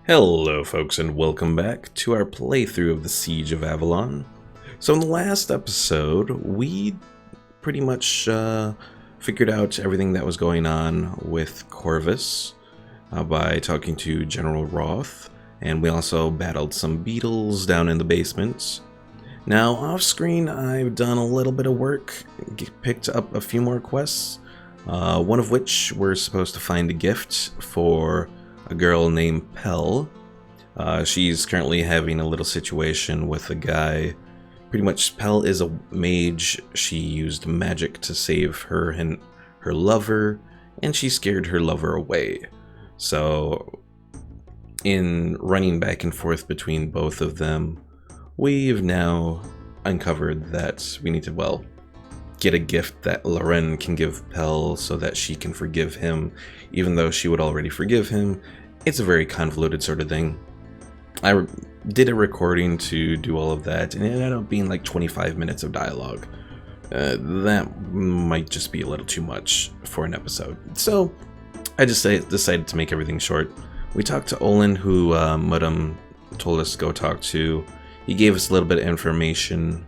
Hello folks and welcome back to our playthrough of the Siege of Avalon. So in the last episode, we pretty much figured out everything that was going on with Corvus by talking to General Roth, and we also battled some beetles down in the basement. Now off screen I've done a little bit of work, picked up a few more quests, one of which we're supposed to find a gift for a girl named Pell. She's currently having a little situation with a guy. Pretty much, Pell is a mage. She used magic to save her and her lover, and she scared her lover away. So, in running back and forth between both of them, we've now uncovered that we need to, well, get a gift that Loren can give Pell so that she can forgive him, even though she would already forgive him. It's a very convoluted sort of thing. I did a recording to do all of that, and it ended up being like 25 minutes of dialogue. That might just be a little too much for an episode. So I just decided to make everything short. We talked to Olin, who Mudum told us to go talk to. He gave us a little bit of information,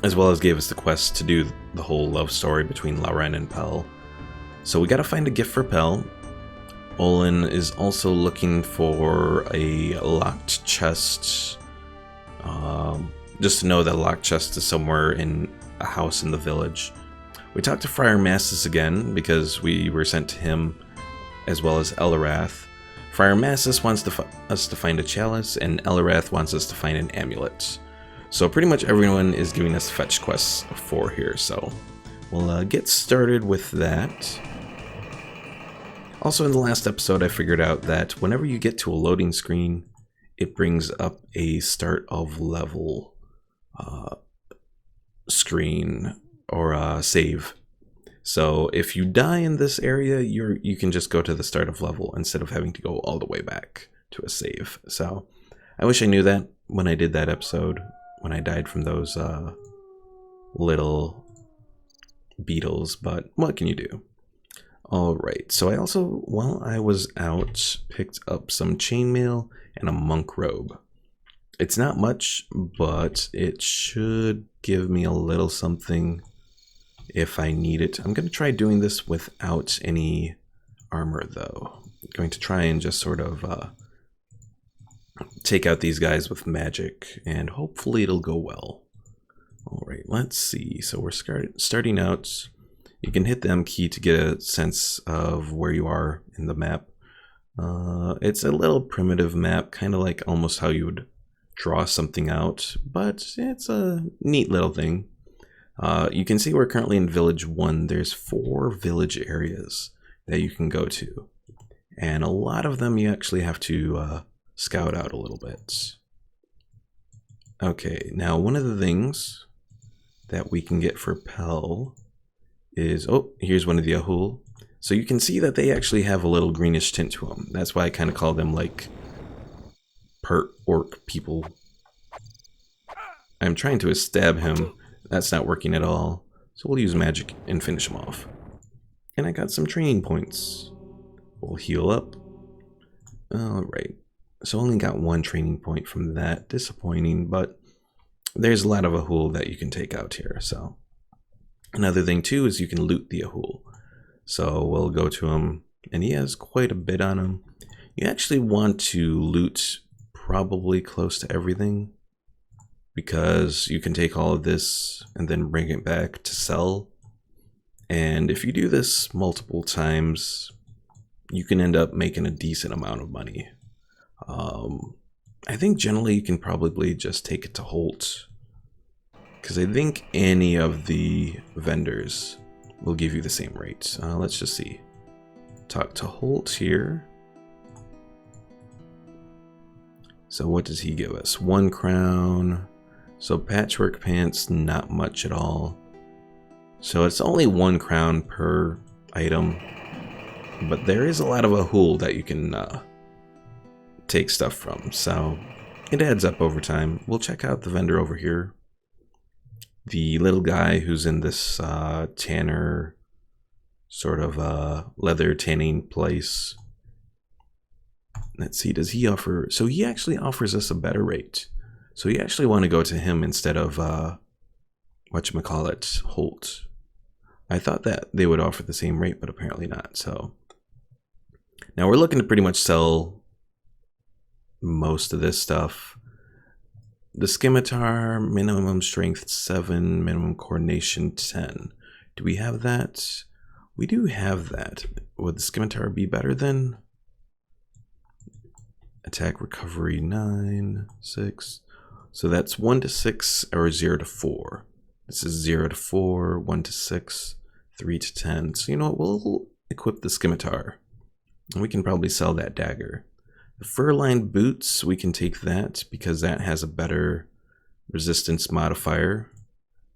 as well as gave us the quest to do the whole love story between Loren and Pell. So we gotta find a gift for Pell. Olin is also looking for a locked chest, just to know that a locked chest is somewhere in a house in the village. We talked to Friar Massus again, because we were sent to him, as well as Elarath. Friar Massus wants us to find a chalice, and Elarath wants us to find an amulet. So pretty much everyone is giving us fetch quests for here, so we'll get started with that. Also, in the last episode, I figured out that whenever you get to a loading screen, it brings up a start of level screen or save. So if you die in this area, you can just go to the start of level instead of having to go all the way back to a save. So I wish I knew that when I did that episode, when I died from those little beetles, but what can you do? Alright, so I also, while I was out, picked up some chainmail and a monk robe. It's not much, but it should give me a little something if I need it. I'm going to try doing this without any armor, though. I'm going to try and just sort of take out these guys with magic, and hopefully it'll go well. Alright, let's see. So we're starting out. You can hit the M key to get a sense of where you are in the map. It's a little primitive map, kind of like almost how you would draw something out, but it's a neat little thing. You can see we're currently in Village 1. There's 4 village areas that you can go to, and a lot of them you actually have to scout out a little bit. Okay, now one of the things that we can get for Pell is, oh, here's one of the Ahool. So you can see that they actually have a little greenish tint to them. That's why I kind of call them like part orc people. I'm trying to stab him. That's not working at all. So we'll use magic and finish him off. And I got some training points. We'll heal up. Alright. So only got 1 training point from that. Disappointing, but there's a lot of Ahool that you can take out here, so. Another thing too is you can loot the Ahool. So we'll go to him, and he has quite a bit on him. You actually want to loot probably close to everything, because you can take all of this and then bring it back to sell. And if you do this multiple times, you can end up making a decent amount of money. I think generally you can probably just take it to Holt, because I think any of the vendors will give you the same rate. Let's just see. Talk to Holt here. So what does he give us? 1 crown. So patchwork pants, not much at all. So it's only 1 crown per item. But there is a lot of Ahool that you can take stuff from. So it adds up over time. We'll check out the vendor over here. The little guy who's in this tanner sort of leather tanning place. Let's see, does he offer... So he actually offers us a better rate. So you actually want to go to him instead of, whatchamacallit, Holt. I thought that they would offer the same rate, but apparently not, so... Now we're looking to pretty much sell most of this stuff. The scimitar, minimum strength 7, minimum coordination 10. Do we have that? We do have that. Would the scimitar be better then? Attack recovery 9, 6. So that's 1 to 6 or 0 to 4. This is 0 to 4, 1 to 6, 3 to 10. So you know what? We'll equip the scimitar. And we can probably sell that dagger. The fur-lined boots, we can take that because that has a better resistance modifier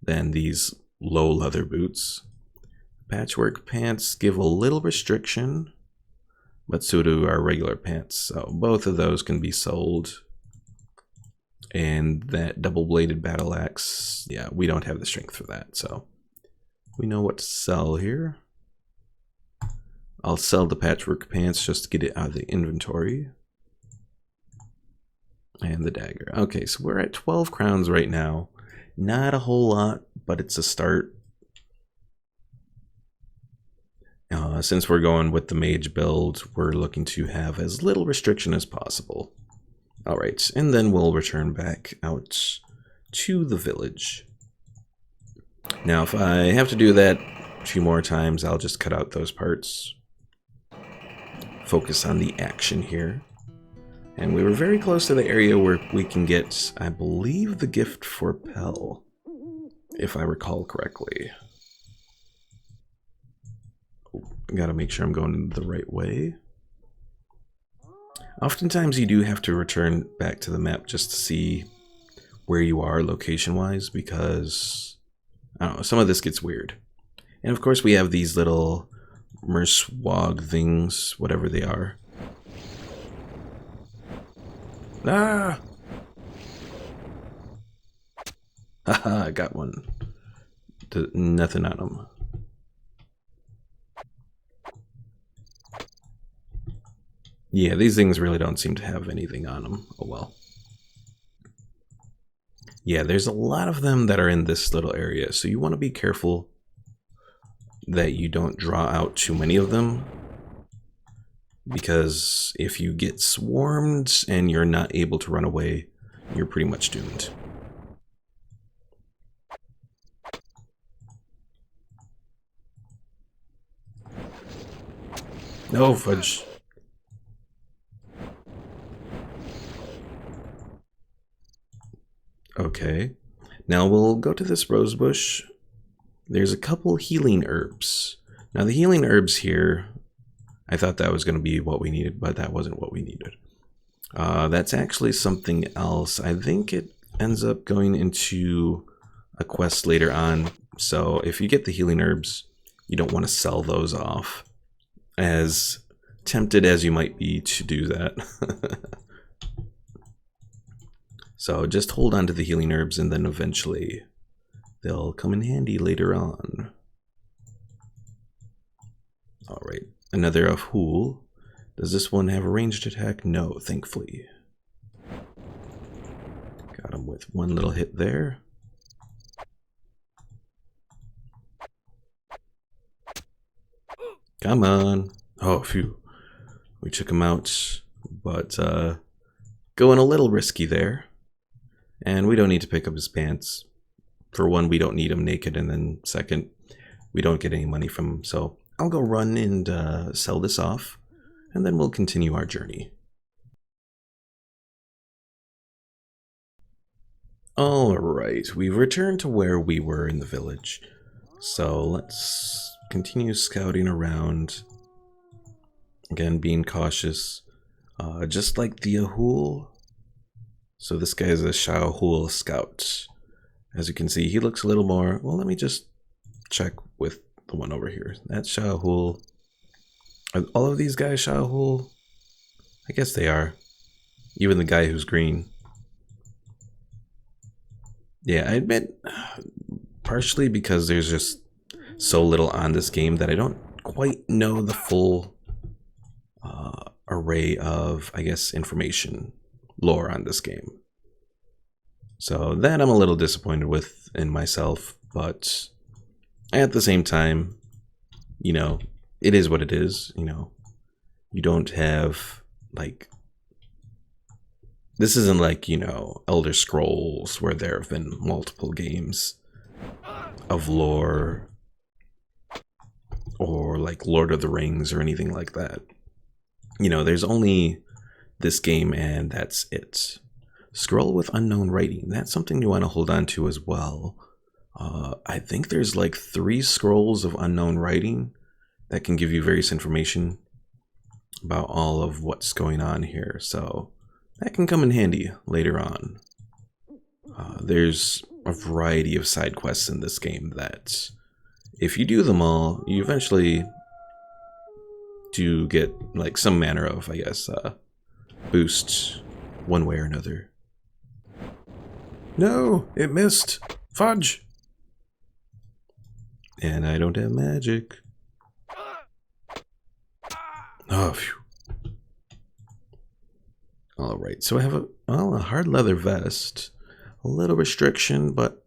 than these low leather boots. Patchwork pants give a little restriction, but so do our regular pants. So both of those can be sold. And that double-bladed battle axe, yeah, we don't have the strength for that, so we know what to sell here. I'll sell the patchwork pants just to get it out of the inventory. And the dagger. Okay, so we're at 12 crowns right now. Not a whole lot, but it's a start. Since we're going with the mage build, we're looking to have as little restriction as possible. Alright, and then we'll return back out to the village. Now, if I have to do that a few more times, I'll just cut out those parts. Focus on the action here. And we were very close to the area where we can get, I believe, the gift for Pell, if I recall correctly. Gotta make sure I'm going the right way. Oftentimes you do have to return back to the map just to see where you are location-wise, because, I don't know, some of this gets weird. And of course we have these little Merswog things, whatever they are. Ah! Haha, I got one. Nothing on them. Yeah, these things really don't seem to have anything on them. Oh well. Yeah, there's a lot of them that are in this little area, so you want to be careful that you don't draw out too many of them. Because if you get swarmed and you're not able to run away, you're pretty much doomed. No, fudge. Okay, now we'll go to this rose bush. There's a couple healing herbs. Now the healing herbs here, I thought that was going to be what we needed, but that wasn't what we needed. That's actually something else. I think it ends up going into a quest later on. So if you get the healing herbs, you don't want to sell those off. As tempted as you might be to do that. So just hold on to the healing herbs and then eventually they'll come in handy later on. Alright, another Ahool. Does this one have a ranged attack? No, thankfully. Got him with one little hit there. Come on. Oh, phew. We took him out, but going a little risky there. And we don't need to pick up his pants. For one, we don't need him naked, and then second, we don't get any money from him. So I'll go run and sell this off, and then we'll continue our journey. Alright, we've returned to where we were in the village. So let's continue scouting around. Again, being cautious. Just like the Ahool. So this guy is a Sha'Ahoul scout. As you can see, he looks a little more... Well, let me just check with the one over here. That's Sha'Ahoul. Are all of these guys Sha'Ahoul? I guess they are. Even the guy who's green. Yeah, I admit, partially because there's just so little on this game that I don't quite know the full array of, I guess, information, lore on this game. So that I'm a little disappointed with in myself, but at the same time, you know, it is what it is, you know. You don't have, like, this isn't like, you know, Elder Scrolls, where there have been multiple games of lore, or like Lord of the Rings or anything like that. You know, there's only this game and that's it. Scroll with unknown writing, that's something you want to hold on to as well. I think there's like 3 scrolls of unknown writing that can give you various information about all of what's going on here, so that can come in handy later on. There's a variety of side quests in this game that, if you do them all, you eventually do get like some manner of, I guess, boost one way or another. No, it missed. Fudge. And I don't have magic. Oh, phew. Alright, so I have a hard leather vest. A little restriction, but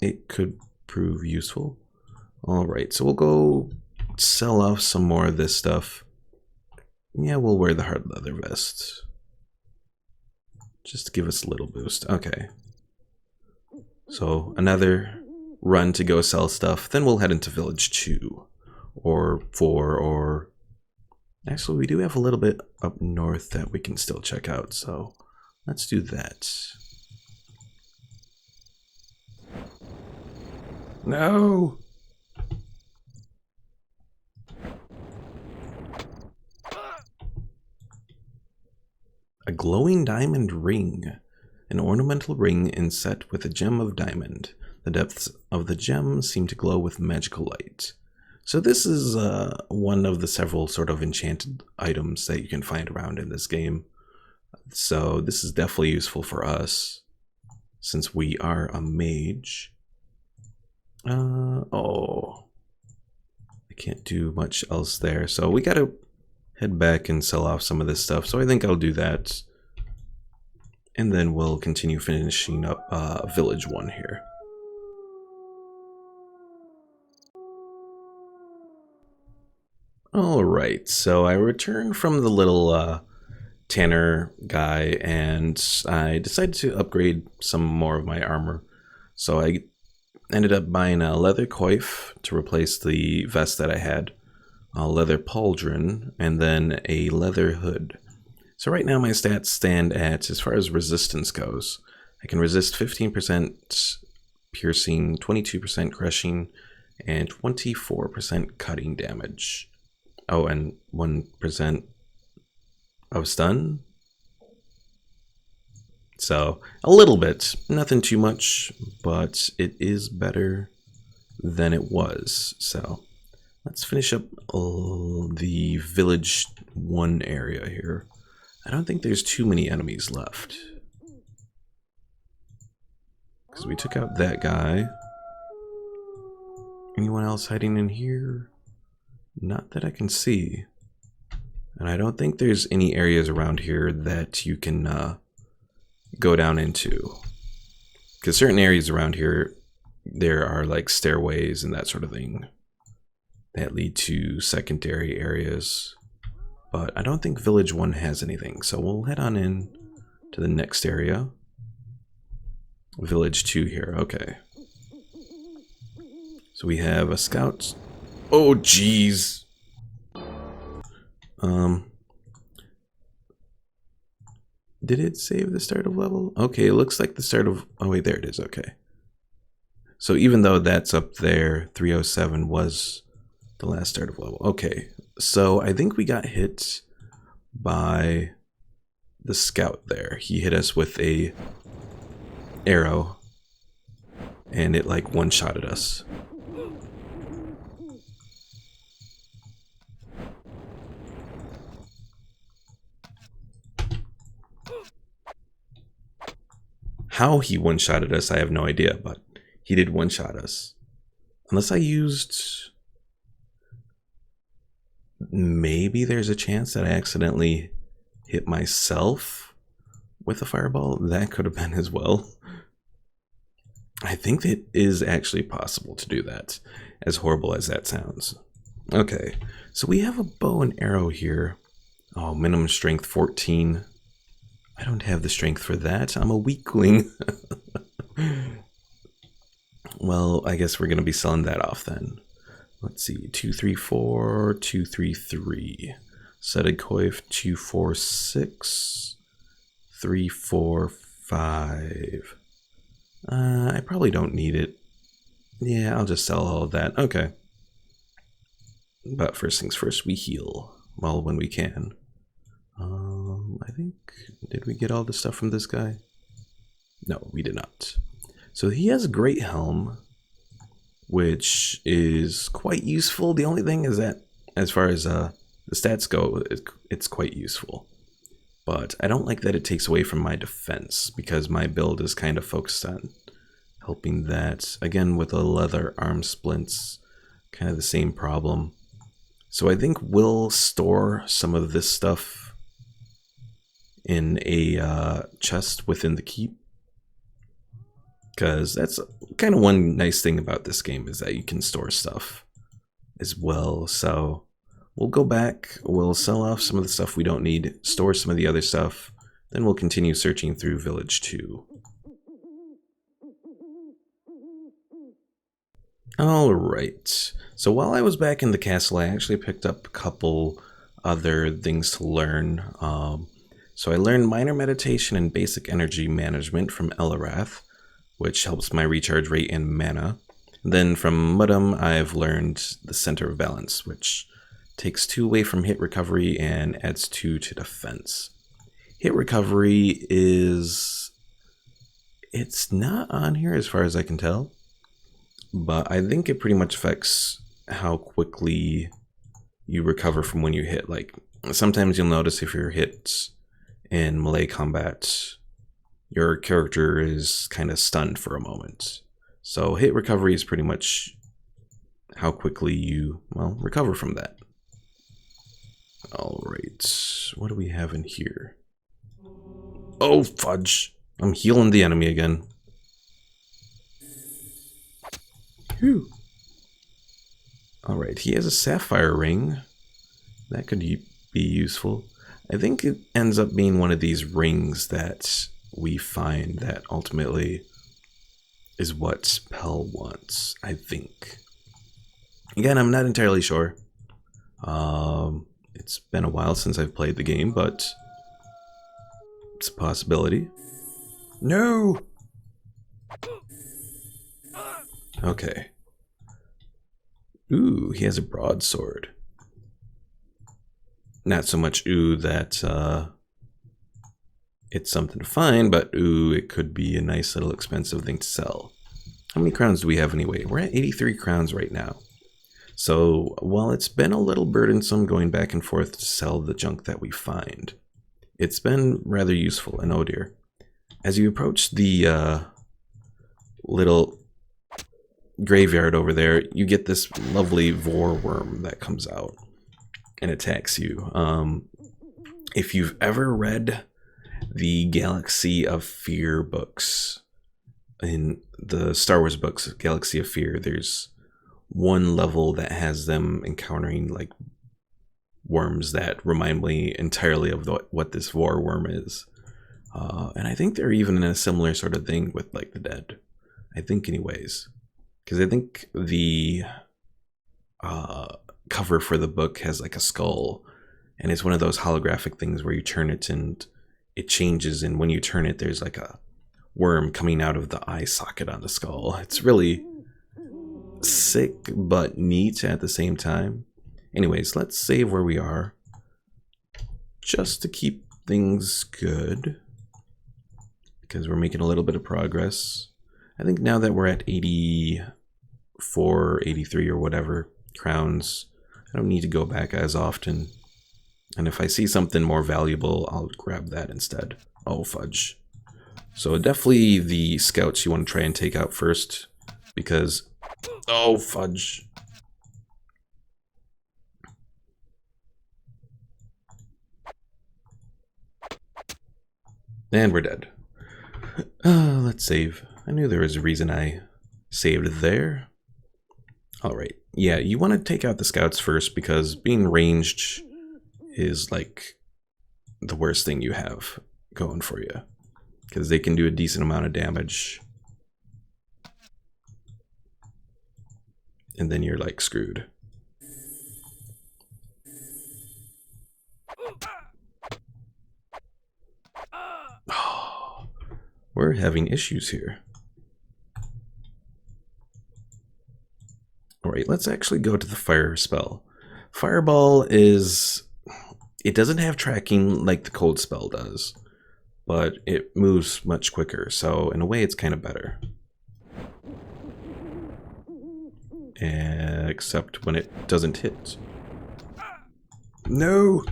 it could prove useful. Alright, so we'll go sell off some more of this stuff. Yeah, we'll wear the hard leather vest. Just to give us a little boost. Okay. So another run to go sell stuff. Then we'll head into Village 2. Or 4, or... Actually, we do have a little bit up north that we can still check out, so let's do that. No! A glowing diamond ring. An ornamental ring inset with a gem of diamond. The depths of the gem seem to glow with magical light. So this is one of the several sort of enchanted items that you can find around in this game. So this is definitely useful for us, since we are a mage. Oh, I can't do much else there. So we gotta head back and sell off some of this stuff. So I think I'll do that. And then we'll continue finishing up Village 1 here. Alright, so I returned from the little tanner guy, and I decided to upgrade some more of my armor. So I ended up buying a leather coif to replace the vest that I had, a leather pauldron, and then a leather hood. So right now my stats stand at, as far as resistance goes, I can resist 15% piercing, 22% crushing, and 24% cutting damage. Oh, and 1% of stun. So, a little bit. Nothing too much, but it is better than it was. So, let's finish up the Village 1 area here. I don't think there's too many enemies left, because we took out that guy. Anyone else hiding in here? Not that I can see. And I don't think there's any areas around here that you can go down into. Because certain areas around here, there are like stairways and that sort of thing that lead to secondary areas. But I don't think Village 1 has anything. So we'll head on in to the next area. Village 2 here, okay. So we have a scout. Oh, jeez. Did it save the start of level? Okay, it looks like the start of... Oh, wait, there it is. Okay. So even though that's up there, 307 was the last start of level. Okay, so I think we got hit by the scout there. He hit us with a arrow, and it like one-shotted us. How he one-shotted us, I have no idea, but he did one-shot us. Unless I used... Maybe there's a chance that I accidentally hit myself with a fireball. That could have been as well. I think it is actually possible to do that, as horrible as that sounds. Okay, so we have a bow and arrow here. Oh, minimum strength 14. I don't have the strength for that. I'm a weakling. Well, I guess we're going to be selling that off then. Let's see, 234, 233. Setted coif 246, 345. I probably don't need it. Yeah, I'll just sell all of that. Okay. But first things first, we heal. Well, when we can. I think, did we get all the stuff from this guy? No, we did not. So he has a great helm, which is quite useful. The only thing is that, as far as the stats go, it's quite useful. But I don't like that it takes away from my defense, because my build is kind of focused on helping that. Again, with the leather arm splints, kind of the same problem. So I think we'll store some of this stuff in a chest within the keep, because that's kind of one nice thing about this game, is that you can store stuff as well. So we'll go back, we'll sell off some of the stuff we don't need, store some of the other stuff, then we'll continue searching through Village 2. Alright, so while I was back in the castle, I actually picked up a couple other things to learn. So I learned Minor Meditation and Basic Energy Management from Elarath, which helps my recharge rate and mana. Then from Mudum, I've learned the Center of Balance, which takes 2 away from hit recovery and adds 2 to defense. Hit recovery is... it's not on here as far as I can tell, but I think it pretty much affects how quickly you recover from when you hit. Like, sometimes you'll notice if you're hit in melee combat, your character is kind of stunned for a moment. So hit recovery is pretty much how quickly you, well, recover from that. Alright, what do we have in here? Oh, fudge! I'm healing the enemy again. Whew. Alright, he has a Sapphire Ring. That could be useful. I think it ends up being one of these rings that we find that ultimately is what Pell wants, I think. Again, I'm not entirely sure. It's been a while since I've played the game, but it's a possibility. No! Okay. Ooh, he has a broadsword. Not so much ooh that it's something to find, but ooh, it could be a nice little expensive thing to sell. How many crowns do we have anyway? We're at 83 crowns right now. So while it's been a little burdensome going back and forth to sell the junk that we find, it's been rather useful. And oh dear, as you approach the little graveyard over there, you get this lovely vor worm that comes out and attacks you. If you've ever read the Galaxy of Fear books, in the Star Wars books, Galaxy of Fear, there's one level that has them encountering like worms that remind me entirely of what this vor worm is. And I think they're even in a similar sort of thing with like the dead. I think anyways. Because I think the cover for the book has like a skull, and it's one of those holographic things where you turn it and it changes, and when you turn it there's like a worm coming out of the eye socket on the skull. It's really sick but neat at the same time. Anyways, let's save where we are just to keep things good, because we're making a little bit of progress. I think now that we're at 84, 83 or whatever crowns, I don't need to go back as often. And if I see something more valuable, I'll grab that instead. Oh, fudge. So definitely the scouts you want to try and take out first, because... oh, fudge. And we're dead. Let's save. I knew there was a reason I saved there. Alright, yeah, you want to take out the scouts first because being ranged is like the worst thing you have going for you. Because they can do a decent amount of damage. And then you're like screwed. Oh, we're having issues here. Alright, let's actually go to the fire spell. Fireball is... It doesn't have tracking like the cold spell does, but it moves much quicker, so in a way it's kind of better. Except when it doesn't hit. No!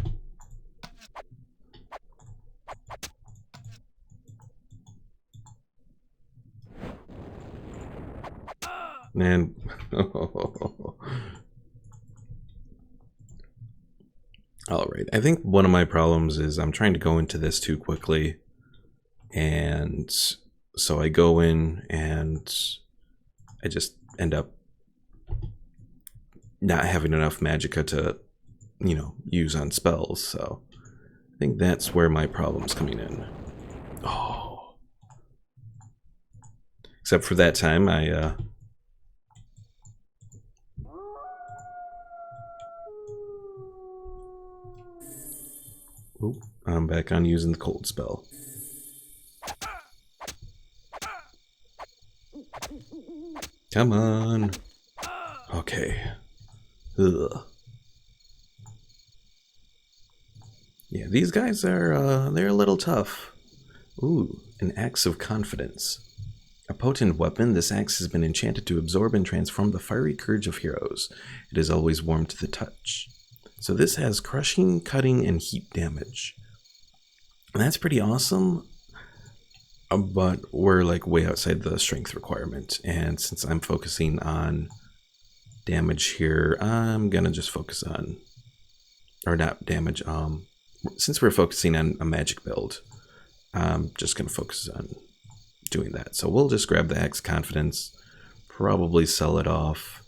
Man. Alright, I think one of my problems is I'm trying to go into this too quickly. And so I go in and I just end up not having enough magicka to, you know, use on spells. So I think that's where my problem's coming in. Oh. Except for that time, Oop, I'm back on using the cold spell. Come on. Okay. Ugh. Yeah, these guys are, they're a little tough. Ooh, an axe of confidence. A potent weapon, this axe has been enchanted to absorb and transform the fiery courage of heroes. It is always warm to the touch. So this has crushing, cutting, and heat damage. And that's pretty awesome, but we're like way outside the strength requirement. And since I'm focusing on damage here, I'm gonna just focus on, or not damage, since we're focusing on a magic build, I'm just gonna focus on doing that. So we'll just grab the Axe Confidence, probably sell it off.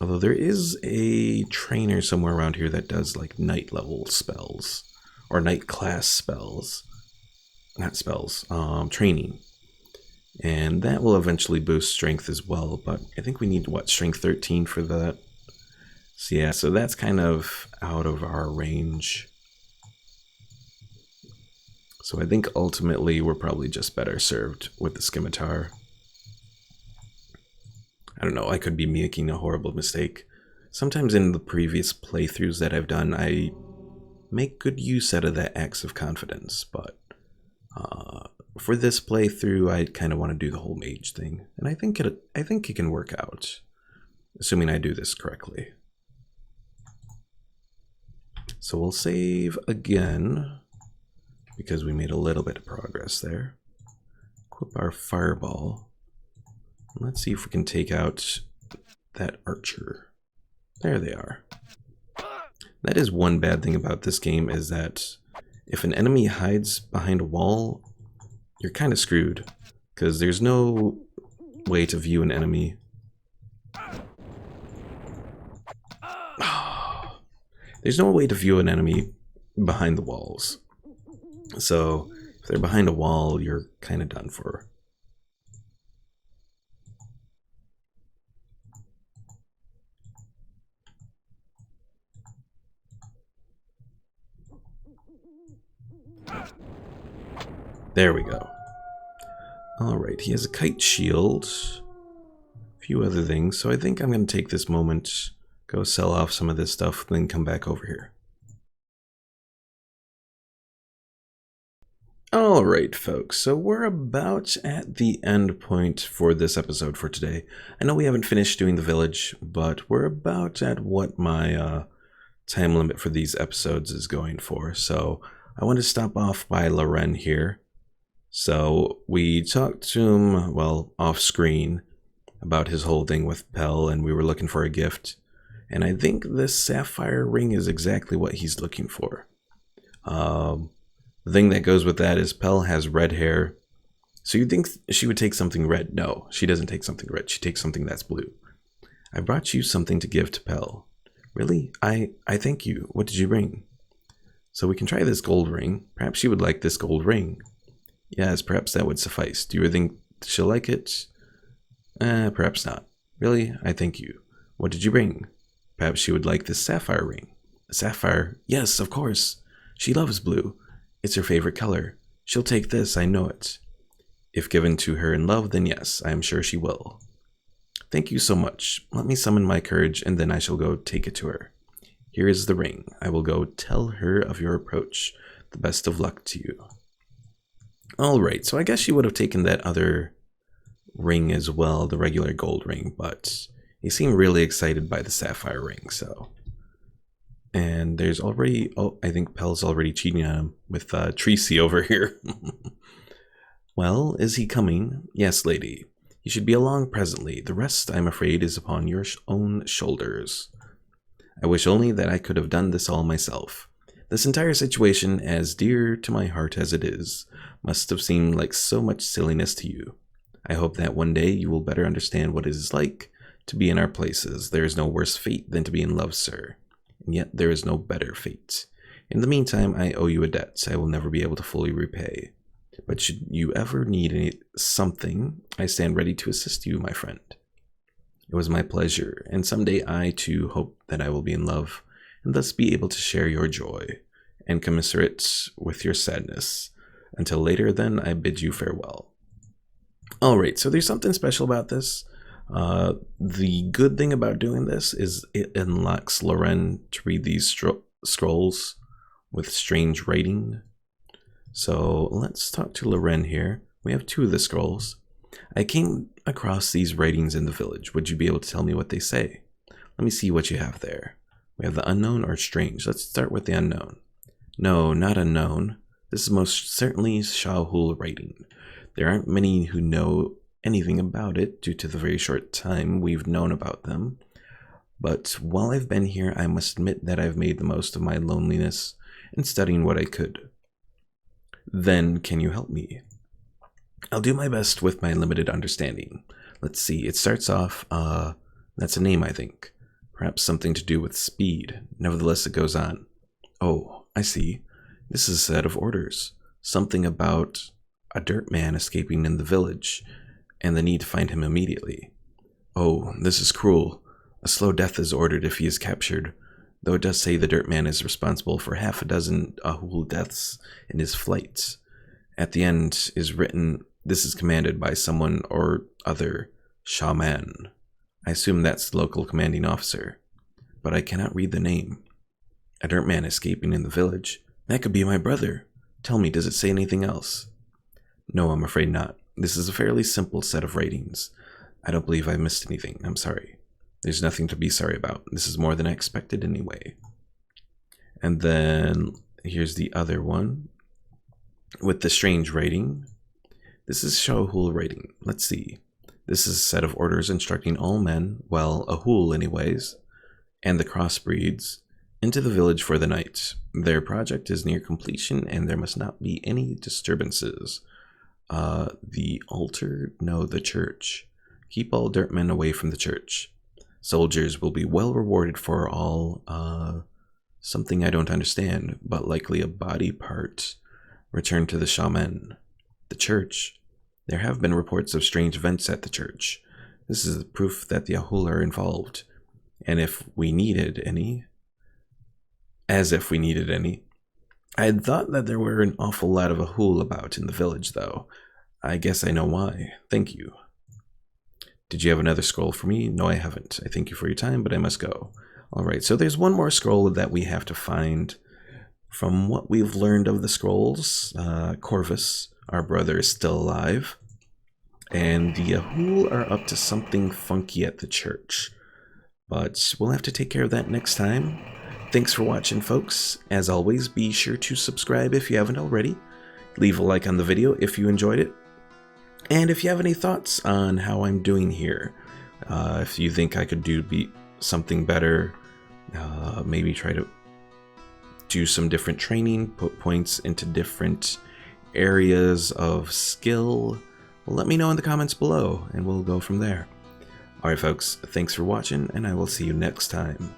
Although there is a trainer somewhere around here that does like night level spells, or night class spells, not spells, training. And that will eventually boost strength as well, but I think we need, what, strength 13 for that? So yeah, so that's kind of out of our range. So I think ultimately we're probably just better served with the scimitar. I don't know, I could be making a horrible mistake. Sometimes in the previous playthroughs that I've done, I make good use out of that Axe of Confidence, but for this playthrough, I kind of want to do the whole mage thing, and I think it can work out, assuming I do this correctly. So we'll save again, because we made a little bit of progress there. Equip our fireball. Let's see if we can take out that archer. There they are. That is one bad thing about this game, is that if an enemy hides behind a wall, you're kind of screwed, because there's no way to view an enemy. There's no way to view an enemy behind the walls. So if they're behind a wall, you're kind of done for. There we go. Alright, he has a kite shield, a few other things, so I think I'm going to take this moment, go sell off some of this stuff, then come back over here. Alright folks, so we're about at the end point for this episode for today. I know we haven't finished doing the village, but we're about at what my time limit for these episodes is going for, so I want to stop off by Loren here. So we talked to him, well, off screen about his whole thing with Pell, and we were looking for a gift. And I think this Sapphire Ring is exactly what he's looking for. The thing that goes with that is Pell has red hair. So you'd think she would take something red. No, she doesn't take something red. She takes something that's blue. I brought you something to give to Pell. Really? I thank you. What did you bring? So we can try this gold ring. Perhaps she would like this gold ring. Yes, perhaps that would suffice. Do you think she'll like it? Perhaps not. Really? I thank you. What did you bring? Perhaps she would like this sapphire ring. A sapphire? Yes, of course. She loves blue. It's her favorite color. She'll take this, I know it. If given to her in love, then yes, I am sure she will. Thank you so much. Let me summon my courage, and then I shall go take it to her. Here is the ring. I will go tell her of your approach. The best of luck to you. Alright, so I guess she would have taken that other ring as well, the regular gold ring, but he seemed really excited by the sapphire ring, so. And there's already, oh, I think Pell's already cheating on him with Tracy over here. Well, is he coming? Yes, lady. He should be along presently. The rest, I'm afraid, is upon your own shoulders. I wish only that I could have done this all myself. This entire situation, as dear to my heart as it is, must have seemed like so much silliness to you. I hope that one day you will better understand what it is like to be in our places. There is no worse fate than to be in love, sir. And yet there is no better fate. In the meantime, I owe you a debt I will never be able to fully repay. But should you ever need something, I stand ready to assist you, my friend. It was my pleasure, and someday I too hope that I will be in love, and thus be able to share your joy, and commiserate with your sadness. Until later, then, I bid you farewell. Alright, so there's something special about this. The good thing about doing this is it unlocks Loren to read these scrolls with strange writing. So let's talk to Loren here. We have 2 of the scrolls. I came across these writings in the village. Would you be able to tell me what they say? Let me see what you have there. We have the unknown or strange. Let's start with the unknown. No, not unknown. This is most certainly Sha'Ahoul writing. There aren't many who know anything about it due to the very short time we've known about them. But while I've been here, I must admit that I've made the most of my loneliness in studying what I could. Then, can you help me? I'll do my best with my limited understanding. Let's see, it starts off, that's a name, I think. Perhaps something to do with speed. Nevertheless, it goes on. Oh, I see. This is a set of orders. Something about a dirt man escaping in the village, and the need to find him immediately. Oh, this is cruel. A slow death is ordered if he is captured, though it does say the dirt man is responsible for half a dozen Ahool deaths in his flights. At the end is written, this is commanded by someone or other shaman. I assume that's the local commanding officer, but I cannot read the name. A dirt man escaping in the village. That could be my brother. Tell me, does it say anything else? No, I'm afraid not. This is a fairly simple set of ratings. I don't believe I missed anything. I'm sorry. There's nothing to be sorry about. This is more than I expected anyway. And then here's the other one with the strange rating. This is Sha'Ahoul rating. Let's see. This is a set of orders instructing all men, well, Ahool anyways, and the crossbreeds, into the village for the night. Their project is near completion and there must not be any disturbances. The altar? No, the church. Keep all dirt men away from the church. Soldiers will be well rewarded for all, something I don't understand, but likely a body part. Return to the shaman. The church. There have been reports of strange events at the church. This is the proof that the Ahool are involved. And if we needed any, as if we needed any. I had thought that there were an awful lot of Ahool about in the village, though. I guess I know why. Thank you. Did you have another scroll for me? No, I haven't. I thank you for your time, but I must go. Alright, so there's one more scroll that we have to find. From what we've learned of the scrolls, Corvus, our brother, is still alive. And the Ahool are up to something funky at the church. But we'll have to take care of that next time. Thanks for watching, folks. As always, be sure to subscribe if you haven't already. Leave a like on the video if you enjoyed it. And if you have any thoughts on how I'm doing here, if you think I could do something better, maybe try to do some different training, put points into different areas of skill, let me know in the comments below and we'll go from there. Alright folks, thanks for watching and I will see you next time.